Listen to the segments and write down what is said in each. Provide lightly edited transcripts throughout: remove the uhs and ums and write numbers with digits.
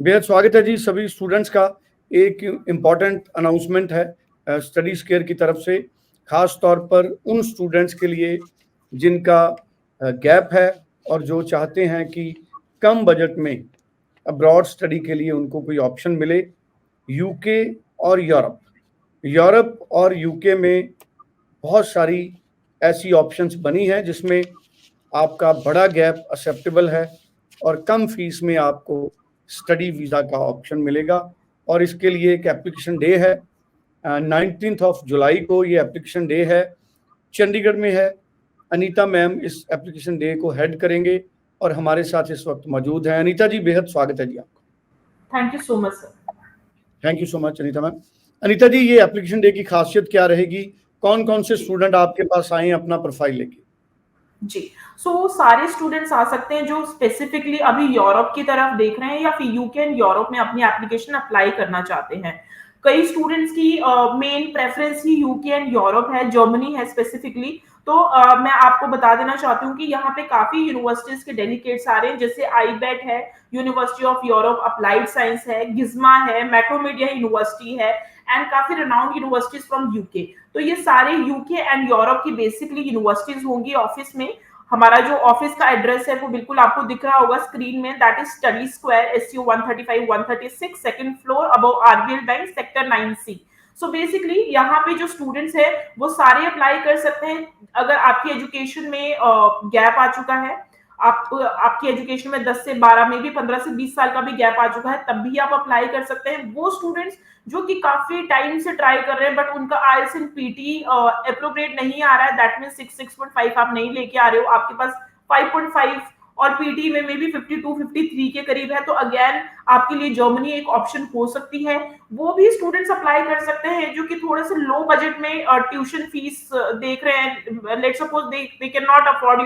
बेहद स्वागत है जी सभी स्टूडेंट्स का। एक इम्पॉर्टेंट अनाउंसमेंट है स्टडी स्केयर की तरफ से, खास तौर पर उन स्टूडेंट्स के लिए जिनका गैप है और जो चाहते हैं कि कम बजट में अब्रॉड स्टडी के लिए उनको कोई ऑप्शन मिले। यूके और यूरोप और यूके में बहुत सारी ऐसी ऑप्शंस बनी हैं जिसमें आपका बड़ा गैप एक्सेप्टेबल है और कम फीस में आपको स्टडी वीज़ा का ऑप्शन मिलेगा। और इसके लिए एक एप्लीकेशन डे है, 19 ऑफ जुलाई को ये एप्लीकेशन डे है, चंडीगढ़ में है। अनीता मैम इस एप्लीकेशन डे को हेड करेंगे और हमारे साथ इस वक्त मौजूद हैं। अनीता जी, बेहद स्वागत है जी आपका। Thank you so much sir. Thank you so much Anita ma'am. Anita ji, ये एप्लीकेशन डे की खासियत क्या रहेगी? कौन कौन से स्टूडेंट आपके पास आए अपना प्रोफाइल लेके? जी, सारे स्टूडेंट्स आ सकते हैं जो स्पेसिफिकली अभी यूरोप की तरफ देख रहे हैं या फिर यूके एंड यूरोप में अपनी एप्लीकेशन अप्लाई करना चाहते हैं। कई स्टूडेंट्स की main preference he UK and Europe है, जर्मनी है स्पेसिफिकली। मैं आपको बता देना चाहती हूँ कि यहाँ पे काफी यूनिवर्सिटीज के डेलीगेट्स आ रहे हैं, जैसे आईबेट है, university of Europe applied science है, गिज्मा है, मैक्रोमीडिया यूनिवर्सिटी है एंड काफी रिनाउंड यूनिवर्सिटीज फ्रॉम यूके। तो ये सारे यूके एंड यूरोप की बेसिकली यूनिवर्सिटीज होंगी ऑफिस में। हमारा जो ऑफिस का एड्रेस है वो बिल्कुल आपको दिख रहा होगा स्क्रीन में, that is study square SU 135 136 second floor above RBL bank sector 9C। So basically यहाँ पे जो स्टूडेंट्स है वो सारे अप्लाई कर सकते हैं। अगर आपकी एजुकेशन में गैप आ चुका है, आपकी एजुकेशन में 10 से 12 में भी 15 से 20 साल का भी गैप आ चुका है, तब भी आप अप्लाई कर सकते हैं। वो स्टूडेंट्स जो कि काफी टाइम से ट्राई कर रहे हैं बट उनका आईएलटीएस एंड पीटी अप्रोप्रिएट नहीं आ रहा है, दैट मींस 6.5 आप नहीं लेके आ रहे हो, आपके पास 5.5 और पीटी में भी 52 53 के करीब है, तो अगेन आपके लिए जर्मनी एक ऑप्शन हो सकती है। वो भी स्टूडेंट्स अप्लाई कर सकते हैं जो कि थोड़े से लो बजट में ट्यूशन फीस देख रहे हैं। Let's suppose they can not afford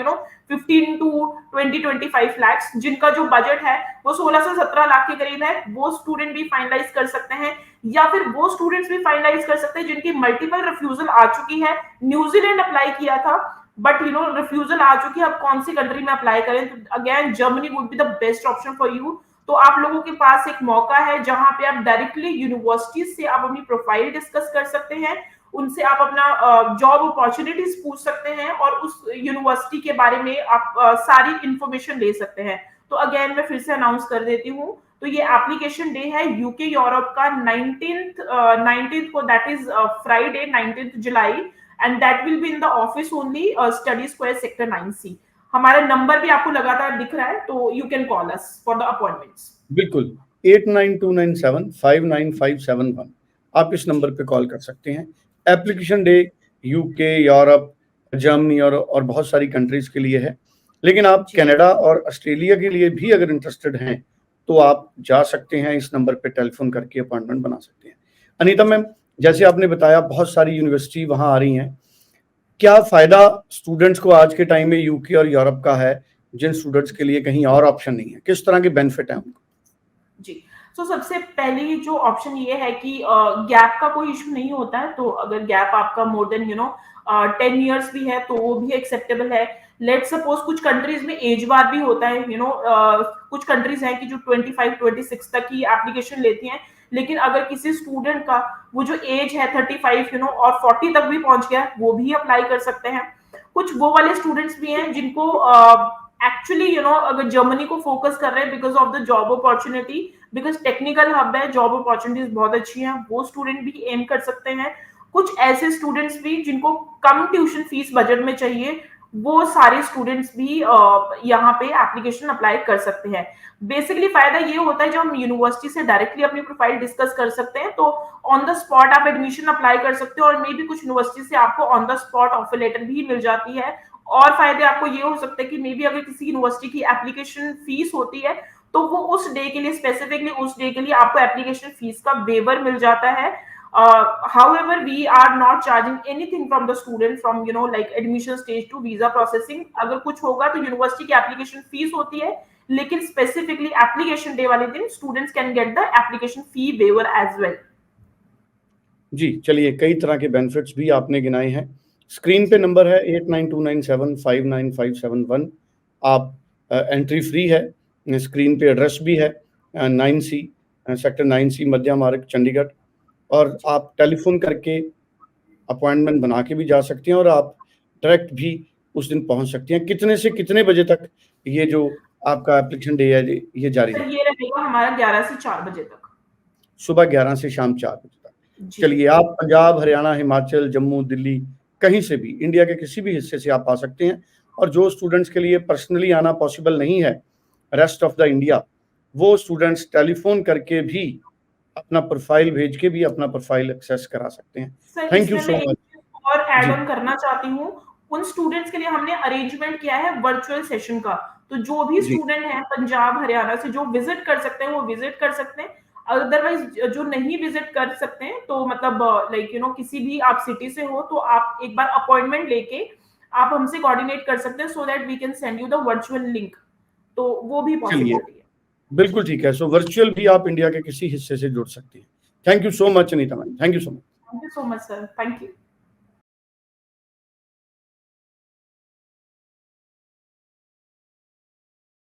15 to 20-25 lakhs, जिनका जो बजट है वो 16 से 17 लाख के करीब है, वो स्टूडेंट भी फाइनलाइज कर सकते हैं। या फिर वो स्टूडेंट्स भी फाइनलाइज कर सकते हैं जिनकी मल्टीपल रिफ्यूजल आ चुकी है। न्यूजीलैंड अप्लाई किया था बट रिफ्यूजल आ चुकी है, अब कौन सी कंट्री में अप्लाई करें? तो again Germany would be the best option for you. तो आप लोगों के पास एक मौका है जहां पे आप डायरेक्टली यूनिवर्सिटीज से आप अपनी प्रोफाइल डिस्कस कर सकते हैं, उनसे आप अपना जॉब अपॉर्चुनिटीज पूछ सकते हैं और उस यूनिवर्सिटी के बारे में आप सारी इंफॉर्मेशन ले सकते हैं। तो अगेन मैं फिर से अनाउंस कर देती हूँ, तो ये एप्लीकेशन डे है यूके यूरोप का 19th को, that is Friday 19th July, and that will be in the office only, study square sector 9C। हमारा नंबर भी आपको लगातार दिख रहा है, तो you can call us for the appointments. बिल्कुल, 8929759571 आप इस नंबर पे कॉल कर सकते हैं। Application day UK, Europe, Germany और बहुत सारी कंट्रीज के लिए है, लेकिन आप कनाडा और ऑस्ट्रेलिया के लिए भी अगर इंटरेस्टेड हैं तो आप जा सकते हैं, इस नंबर पे टेलीफोन करके अपॉइंटमेंट बना सकते हैं। अनीता मैम, जैसे आपने बताया बहुत सारी यूनिवर्सिटी वहाँ आ रही हैं, क्या फायदा स्टूडेंट्स को आज के टाइम में यूके और यूरोप का है जिन स्टूडेंट्स के लिए कहीं और ऑप्शन नहीं है? किस तरह के बेनिफिट है उनको? जी, सबसे पहली जो ऑप्शन ये है कि गैप का कोई इशू नहीं होता है। तो अगर गैप आपका मोर देन 10 इयर्स भी है तो वो भी एक्सेप्टेबल है। लेट सपोज कुछ कंट्रीज में एज बार भी होता है, कुछ कंट्रीज हैं कि जो 25-26 तक की एप्लीकेशन लेती हैं, लेकिन अगर किसी स्टूडेंट का वो जो एज है 35 और 40 तक भी पहुंच गया, वो भी अप्लाई कर सकते हैं। कुछ वो वाले स्टूडेंट्स भी हैं जिनको एक्चुअली अगर जर्मनी को फोकस कर रहे हैं because of the job opportunity, because technical hub है, जॉब अपॉर्चुनिटीज बहुत अच्छी हैं, वो स्टूडेंट भी एम कर सकते हैं। कुछ ऐसे स्टूडेंट्स भी जिनको कम ट्यूशन फीस बजट में चाहिए, वो सारे स्टूडेंट्स भी यहाँ पे एप्लीकेशन अप्लाई कर सकते हैं। बेसिकली फायदा ये होता है जब हम यूनिवर्सिटी से डायरेक्टली अपनी प्रोफाइल डिस्कस कर सकते हैं, तो ऑन द स्पॉट आप एडमिशन अप्लाई कर सकते हो और मे बी कुछ यूनिवर्सिटी से आपको on the spot offer letter भी मिल जाती है। और फायदे आपको ये हो सकते हैं कि मे बी अगर किसी यूनिवर्सिटी की एप्लीकेशन फीस होती है तो वो उस डे के लिए, स्पेसिफिकली उस डे के लिए आपको एप्लीकेशन फीस का वेवर मिल जाता है। However, we are not charging anything from the student from like admission stage to visa processing। अगर कुछ होगा तो यूनिवर्सिटी की एप्लीकेशन फीस होती है, लेकिन स्पेसिफिकली एप्लीकेशन डे वाले दिन students can get the application fee waiver as well. जी, चलिए, कई तरह के बेनिफिट्स भी आपने गिनाए हैं। स्क्रीन पे नंबर है 8929759571। आप एंट्री फ्री है, स्क्रीन पे एड्रेस भी है, 9C, सेक्टर 9C मध्या मार्ग चंडीगढ़, और आप टेलीफोन करके अपॉइंटमेंट बना के भी जा सकती हैं और आप डायरेक्ट भी उस दिन पहुंच सकती हैं। कितने से कितने बजे तक ये जो आपका एप्लीकेशन डे है ये जारी सर है? ये रहेगा हमारा 11 से 4 बजे तक। सुबह 11 से शाम 4 बजे तक। जी। चलिए, आप पंजाब, हरियाणा, हिमाचल, जम्मू, दिल्ली, कहीं से भी, इंडिया के किसी भी हिस्से से आप आ सकते हैं। और जो स्टूडेंट्स के लिए पर्सनली आना पॉसिबल नहीं है रेस्ट ऑफ द इंडिया, वो स्टूडेंट्स टेलीफोन करके भी अपना प्रोफाइल भेज के भी अपना प्रोफाइल एक्सेस करा सकते हैं। सर थैंक यू इसमें सो मैं एक मच। चीज़ और ऐड जी, ऑन करना चाहती हूँ। उन स्टूडेंट्स के लिए हमने अरेंजमेंट किया है वर्चुअल सेशन का। तो जो भी जी, स्टूडेंट हैं पंजाब, हरियाणा से जो विज़िट कर सकते हैं, वो विज़िट कर सकते हैं। अदरवाइज़ जो नहीं विज़िट कर सकते हैं, तो मतलब लाइक यू नो किसी भी आप सिटी से हो, तो आप एक बार अपॉइंटमेंट लेके आप हमसे कोऑर्डिनेट कर सकते हैं, so that we can send you the virtual link. तो वो भी चलिए, पॉसिबिलिटी है। बिल्कुल ठीक है। सो वर्चुअल भी आप इंडिया के किसी हिस्से से जुड़ सकती हैं। Thank you so much Anita ma'am, thank you so much. Thank you so much sir. Thank you.